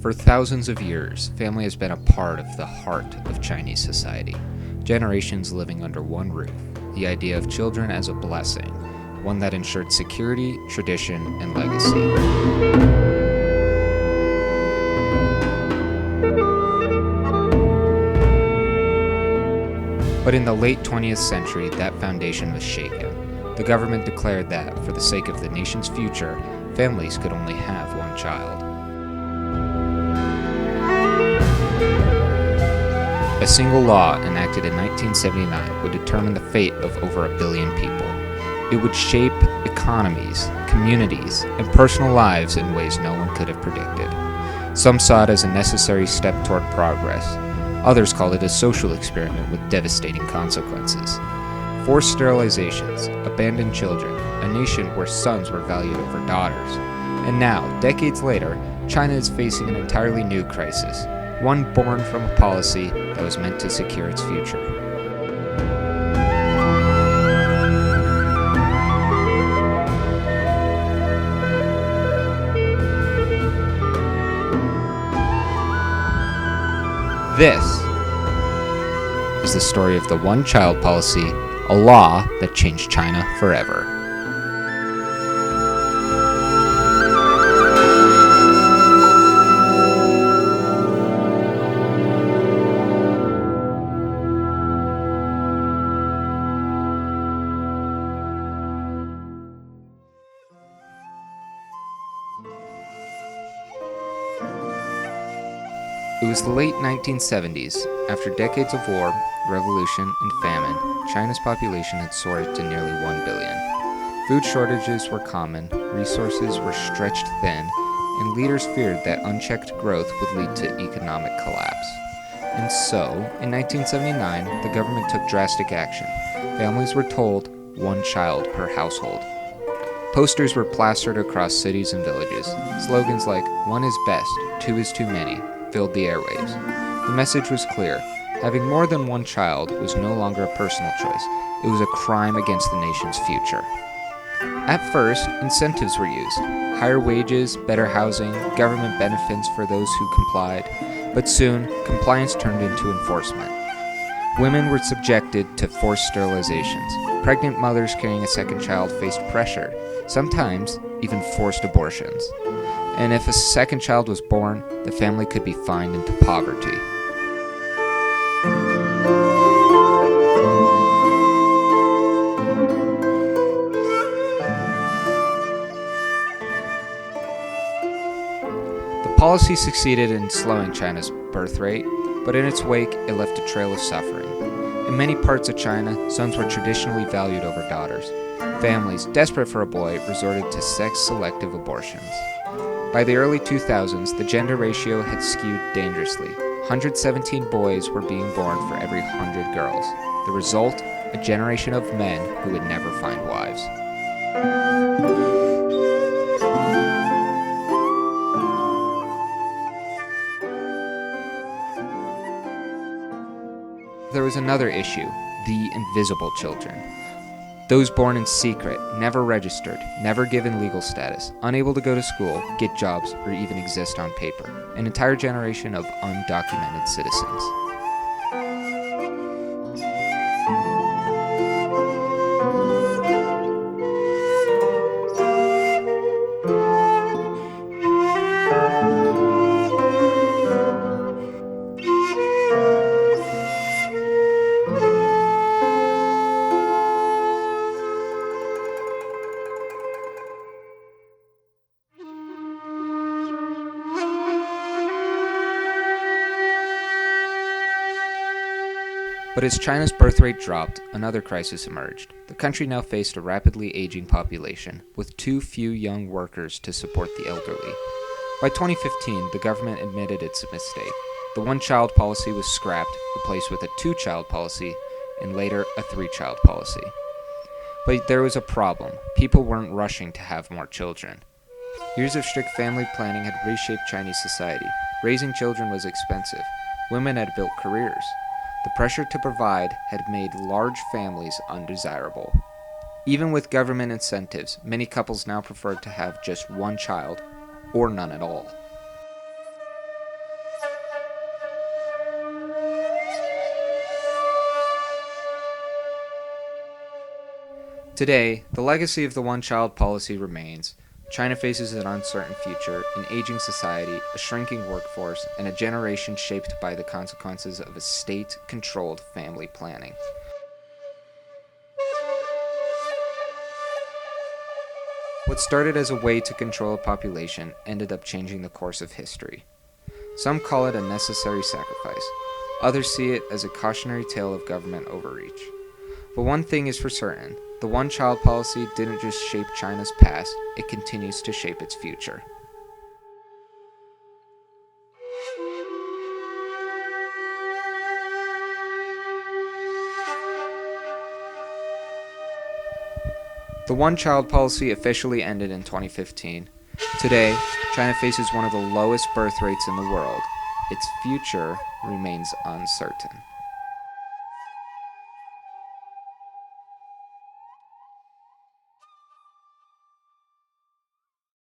For thousands of years, family has been a part of the heart of Chinese society. Generations living under one roof, the idea of children as a blessing, one that ensured security, tradition, and legacy. But in the late 20th century, that foundation was shaken. The government declared that, for the sake of the nation's future, families could only have one child. A single law enacted in 1979 would determine the fate of over 1 billion people. It would shape economies, communities, and personal lives in ways no one could have predicted. Some saw it as a necessary step toward progress. Others called it a social experiment with devastating consequences. Forced sterilizations, abandoned children, a nation where sons were valued over daughters. And now, decades later, China is facing an entirely new crisis, one born from a policy that was meant to secure its future. This is the story of the one-child policy, a law that changed China forever. It was the late 1970s. After decades of war, revolution, and famine, China's population had soared to nearly 1 billion. Food shortages were common, resources were stretched thin, and leaders feared that unchecked growth would lead to economic collapse. And so, in 1979, the government took drastic action. Families were told, one child per household. Posters were plastered across cities and villages. Slogans like, one is best, two is too many, filled the airwaves. The message was clear. Having more than one child was no longer a personal choice. It was a crime against the nation's future. At first, incentives were used. Higher wages, better housing, government benefits for those who complied. But soon, compliance turned into enforcement. Women were subjected to forced sterilizations. Pregnant mothers carrying a second child faced pressure, sometimes even forced abortions. And if a second child was born, the family could be fined into poverty. The policy succeeded in slowing China's birth rate, but in its wake, it left a trail of suffering. In many parts of China, sons were traditionally valued over daughters. Families, desperate for a boy, resorted to sex-selective abortions. By the early 2000s, the gender ratio had skewed dangerously. 117 boys were being born for every 100 girls. The result? A generation of men who would never find wives. There was another issue, the invisible children. Those born in secret, never registered, never given legal status, unable to go to school, get jobs, or even exist on paper. An entire generation of undocumented citizens. But as China's birth rate dropped, another crisis emerged. The country now faced a rapidly aging population, with too few young workers to support the elderly. By 2015, the government admitted its mistake. The one-child policy was scrapped, replaced with a two-child policy, and later a three-child policy. But there was a problem. People weren't rushing to have more children. Years of strict family planning had reshaped Chinese society. Raising children was expensive. Women had built careers. The pressure to provide had made large families undesirable. Even with government incentives, many couples now preferred to have just one child, or none at all. Today, the legacy of the one-child policy remains. China faces an uncertain future, an aging society, a shrinking workforce, and a generation shaped by the consequences of a state-controlled family planning. What started as a way to control a population ended up changing the course of history. Some call it a necessary sacrifice. Others see it as a cautionary tale of government overreach. But one thing is for certain, the one-child policy didn't just shape China's past, it continues to shape its future. The one-child policy officially ended in 2015. Today, China faces one of the lowest birth rates in the world. Its future remains uncertain.